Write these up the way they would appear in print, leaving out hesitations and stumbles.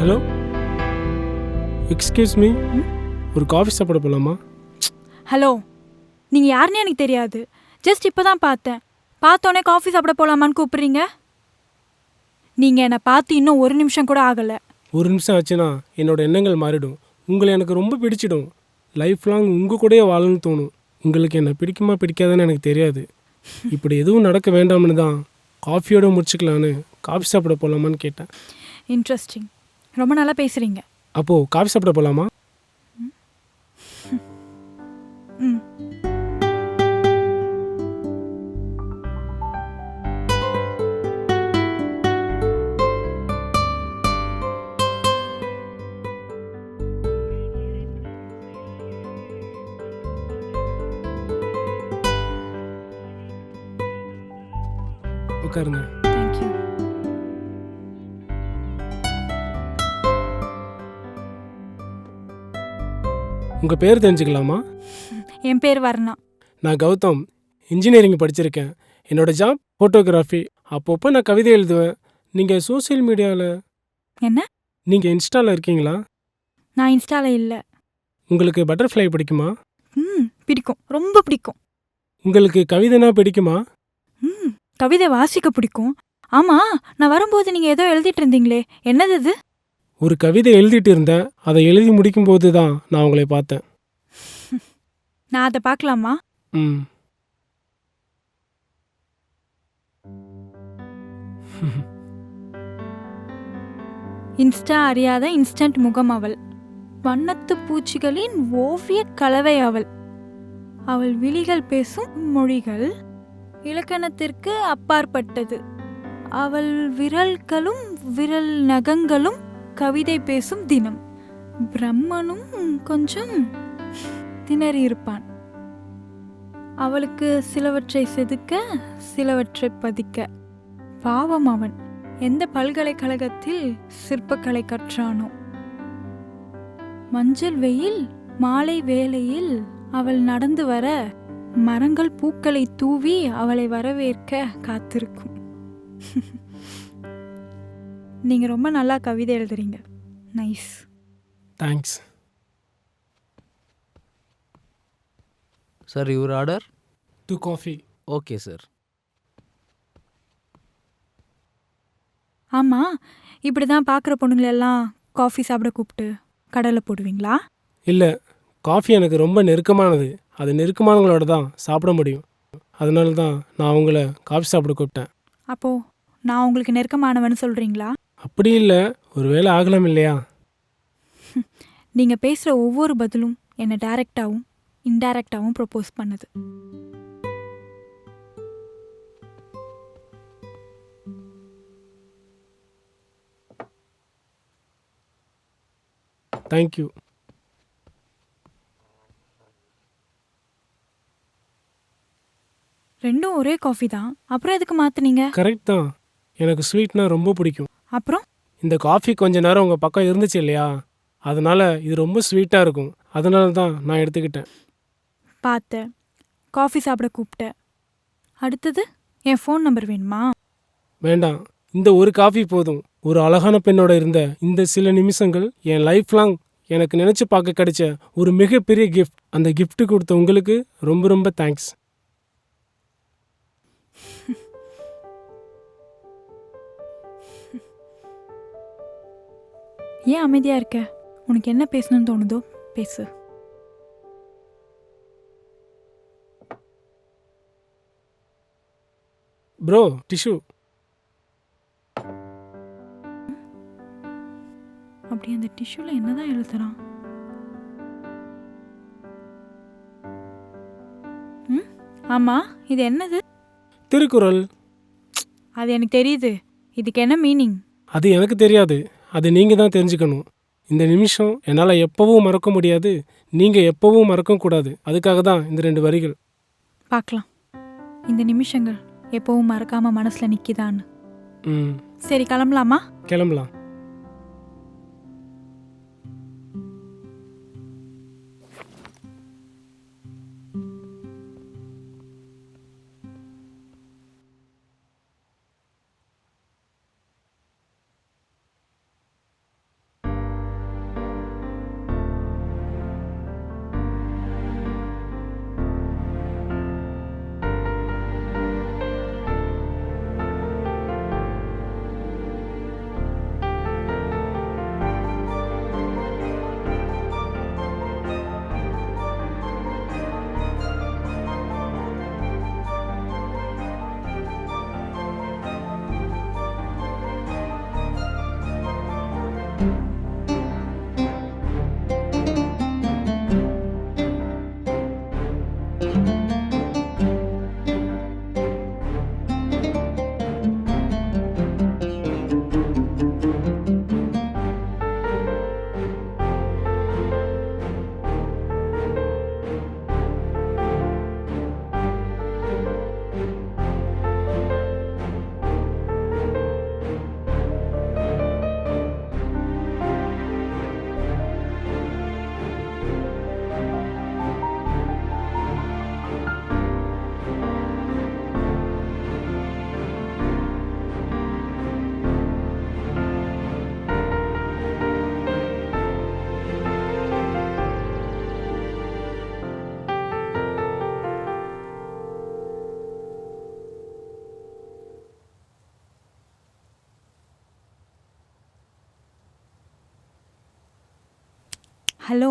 Hello, excuse me, ம்? ஒரு coffee சாப்பிட போகலாமா? ஹலோ, நீங்கள் யாருன்னு எனக்கு தெரியாது. ஜஸ்ட் இப்போ தான் பார்த்தேன். பார்த்தோன்னே காஃபி சாப்பிட போகலாமான்னு கூப்பிட்றீங்க. நீங்கள் என்னை பார்த்து இன்னும் ஒரு நிமிஷம் கூட ஆகலை. ஒரு நிமிஷம் ஆச்சுன்னா என்னோட எண்ணங்கள் மாறிடும். உங்களை எனக்கு ரொம்ப பிடிச்சிடும். லைஃப் லாங் உங்கள் கூடயே வாழணும்னு தோணும். உங்களுக்கு என்ன பிடிக்குமா பிடிக்காதான்னு எனக்கு தெரியாது. இப்படி எதுவும் நடக்க வேண்டாம்னு தான் காஃபியோட முடிச்சுக்கலான்னு காஃபி சாப்பிட போகலாமான்னு கேட்டேன். இன்ட்ரெஸ்டிங். ரொம்ப நல்லா பேசுகிறீங்க. அப்போது காஃபி சாப்பிட போகலாமா? ம். உட்காருங்க. தேங்க்யூ. உங்கள் பேர் தெரிஞ்சுக்கலாமா? என் பேர் வர்ணா. நான் கௌதம். இன்ஜினியரிங் படிச்சிருக்கேன். என்னோட ஜாப் ஃபோட்டோகிராஃபி. அப்பப்போ நான் கவிதை எழுதுவேன். நீங்கள் சோஷியல் மீடியாவில் என்ன? நீங்கள் இன்ஸ்டாவில் இருக்கீங்களா? நான் இன்ஸ்டாவில் இல்லை. உங்களுக்கு பட்டர்ஃப்ளை பிடிக்குமா? பிடிக்கும், ரொம்ப பிடிக்கும். உங்களுக்கு கவிதைனா பிடிக்குமா? கவிதை வாசிக்க பிடிக்கும். ஆமாம், நான் வரும்போது நீங்கள் ஏதோ எழுதிட்டு இருந்தீங்களே, என்னது இது? ஒரு கவிதை எழுதிட்டு இருந்தேன். அதை எழுதி முடிக்கும்போது தான் நான் உங்களை பார்த்தேன். நான் அதை பார்க்கலாமா? ம். இன்ஸ்டா அறியாத இன்ஸ்டன்ட் முகம் அவள். வண்ணத்து பூச்சிகளின் ஓவிய கலவை அவள். அவள் விழிகள் பேசும் மொழிகள் இலக்கணத்திற்கு அப்பாற்பட்டது. அவள் விரல்களும் விரல் நகங்களும் கவிதை பேசும் தினம். பிரம்மனும் கொஞ்சம் திணறியிருப்பான். அவளுக்கு சிலவற்றை செதுக்க, சிலவற்றை பதிக்க. பாவம் அவன் எந்த பல்கலைக்கழகத்தில் சிற்பக்கலை கற்றானோ. மஞ்சள் வெயில் மாலை வேளையில் அவள் நடந்து வர மரங்கள் பூக்களை தூவி அவளை வரவேற்க காத்திருக்கும். நீங்க ரொம்ப நல்லா கவிதை எழுதுறீங்க. Nice. Thanks. Sir, your order? 2 coffee. Okay, sir. ஆமா, இப்படி தான் பார்க்குற பொண்ணுங்களெல்லாம் காஃபி சாப்பிட கூப்பிட்டு கடலை போடுவீங்களா? இல்லை, காஃபி எனக்கு ரொம்ப நெருக்கமானது. அது நெருக்கமானவங்களோட தான் சாப்பிட முடியும். அதனால தான் நான் உங்களை காஃபி சாப்பிட கூப்பிட்டேன். அப்போ நான் உங்களுக்கு நெருக்கமானவன்னு சொல்றீங்களா? அப்படி இல்லை, ஒரு வேளை ஆகலாம் இல்லையா? நீங்க பேசுற ஒவ்வொரு பதிலும் என்னை டைரக்டாவும் இன்டைரக்டாவும் ப்ரொபோஸ் பண்ணுது. தேங்க்யூ. ரெண்டும் ஒரே காஃபி தான், அப்புறம் எதுக்கு மாத்துனீங்க? கரெக்ட் தான். எனக்கு ஸ்வீட்னா ரொம்ப பிடிக்கும். அப்புறம் இந்த காஃபி கொஞ்ச நேரம் உங்கள் பக்கம் இருந்துச்சு இல்லையா, அதனால இது ரொம்ப ஸ்வீட்டாக இருக்கும். அதனால தான் நான் எடுத்துக்கிட்டேன். பார்த்தேன், காஃபி சாப்பிட கூப்பிட்டேன். அடுத்தது என் ஃபோன் நம்பர் வேணுமா? வேண்டாம், இந்த ஒரு காஃபி போதும். ஒரு அழகான பெண்ணோட இருந்த இந்த சில நிமிஷங்கள் என் லைஃப் லாங் எனக்கு நினச்சி பார்க்க கிடைச்ச ஒரு மிகப்பெரிய கிஃப்ட். அந்த gift கொடுத்த உங்களுக்கு ரொம்ப ரொம்ப தேங்க்ஸ். ஏன் அமைதியா இருக்க? உனக்கு என்ன பேசணும்னு தோணுதோ பேசு. Bro, tissue. அப்படி அந்த டிஷ்யூல என்னதான் எழுதுறான்? ஆமா, இது என்னது? திருக்குறள். அது எனக்கு தெரியுது. இதுக்கு என்ன மீனிங்? அது எனக்கு தெரியாது, அது நீங்கள் தான் தெரிஞ்சுக்கணும். இந்த நிமிஷம் என்னால் எப்போவும் மறக்க முடியாது, நீங்கள் எப்போவும் மறக்கக்கூடாது. அதுக்காக தான் இந்த 2 வரிகள். பார்க்கலாம் இந்த நிமிஷங்கள் எப்பவும் மறக்காம மனசுல நிக்கிதான்னு. சரி, கிளம்பலாமா? கிளம்பலாம். ஹலோ,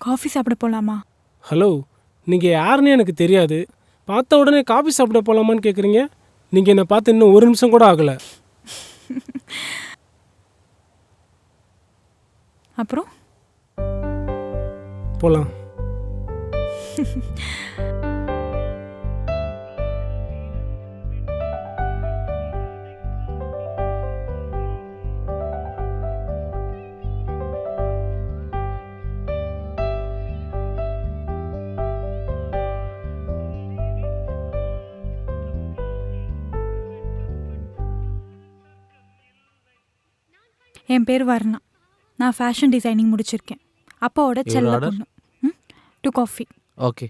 காஃபி சாப்பிட போகலாமா? ஹலோ, நீங்கள் யாருன்னு எனக்கு தெரியாது. பார்த்த உடனே காஃபி சாப்பிட போகலாமான்னு கேட்குறீங்க. நீங்கள் என்னை பார்த்து இன்னும் ஒரு நிமிஷம் கூட ஆகலை. அப்புறம் போகலாம். என் பேர் வர்ணா. நான் ஃபேஷன் டிசைனிங் முடிச்சிருக்கேன். அப்பாவோட செல்ல order? பொண்ணு. 2 காஃபி. ஓகே.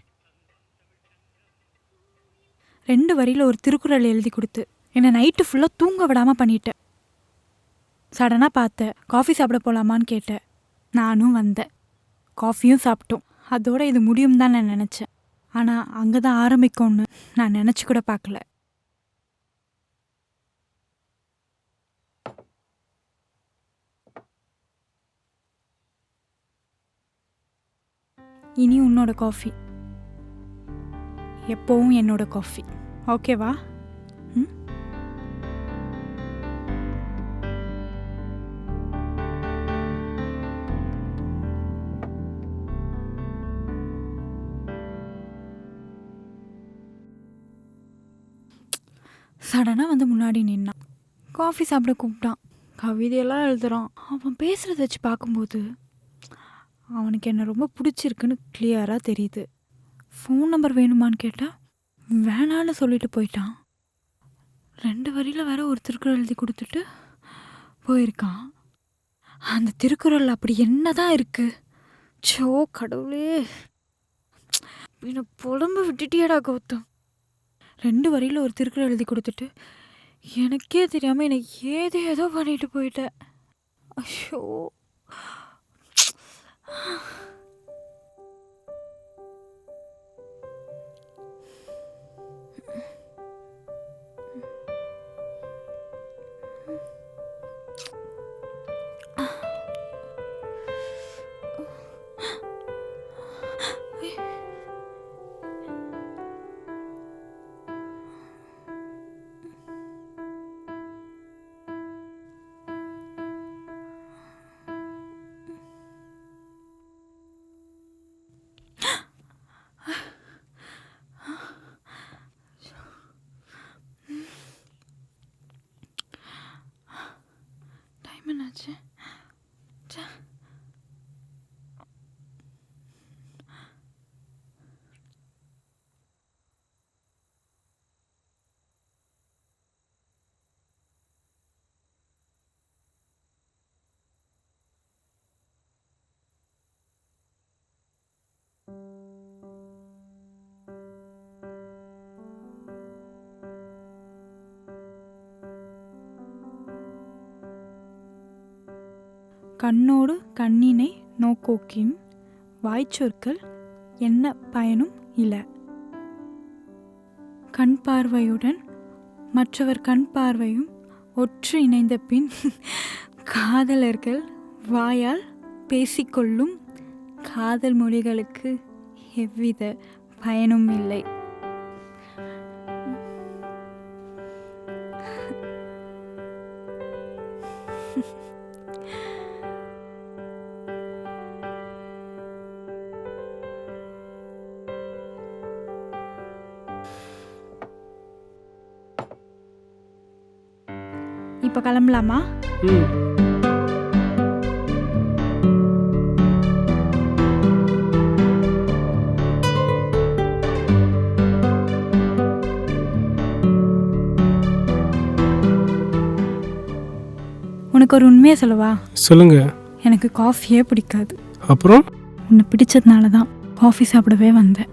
2 வரியில் ஒரு திருக்குறள் எழுதி கொடுத்து என்னை நைட்டு ஃபுல்லாக தூங்க விடாமல் பண்ணிட்டேன். சடனாக பார்த்தேன், காஃபி சாப்பிட போகலாமான்னு கேட்டேன். நானும் வந்தேன், காஃபியும் சாப்பிட்டோம். அதோட இது முடியும் தான் நான் நினச்சேன். ஆனால் அங்கே தான் ஆரம்பிக்கும்னு நான் நினச்சி கூட பார்க்கல. இனி உன்னோட காஃபி, எப்போவும் என்னோட காஃபி. ஓகேவா? ம். சடனாக வந்து முன்னாடி நின்னான். காஃபி சாப்பிட கூப்பிட்டான். கவிதையெல்லாம் எழுதுறான். அவன் பேசுகிறத வச்சு பார்க்கும்போது அவனுக்கு என்ன ரொம்ப பிடிச்சிருக்குன்னு கிளியராக தெரியுது. ஃபோன் நம்பர் வேணுமான்னு கேட்டால் வேணான்னு சொல்லிட்டு போயிட்டான். 2 வரியில் வேற ஒரு திருக்குறள் எழுதி கொடுத்துட்டு போயிருக்கான். அந்த திருக்குறள் அப்படி என்ன தான் இருக்கு? சோ கடவுளே, என்னை புலம்பு விட்டுட்டியடா கௌதம். 2 வரியில் ஒரு திருக்குறள் எழுதி கொடுத்துட்டு எனக்கே தெரியாமல் என்னை ஏதோ பண்ணிட்டு போயிட்டேன். ஐயோ, டைம் என்னாச்சு? கண்ணோடு கண்ணினை நோக்கோக்கின் வாய்ச்சொற்கள் என்ன பயனும் இல. கண் பார்வையுடன் மற்றவர் கண் பார்வையும் ஒற்று இணைந்த பின் காதலர்கள் வாயால் பேசிக்கொள்ளும் காதல் மொழிகளுக்கு எவ்வித பயனும் இல்லை. இப்போ கிளம்பலாமா? ம். உனக்கு ஒரு உண்மையை சொல்லவா? சொல்லுங்க. எனக்கு காஃபியே பிடிக்காது. அப்புறம் உன்னை பிடிச்சதுனால தான் காஃபி சாப்பிடவே வந்தேன்.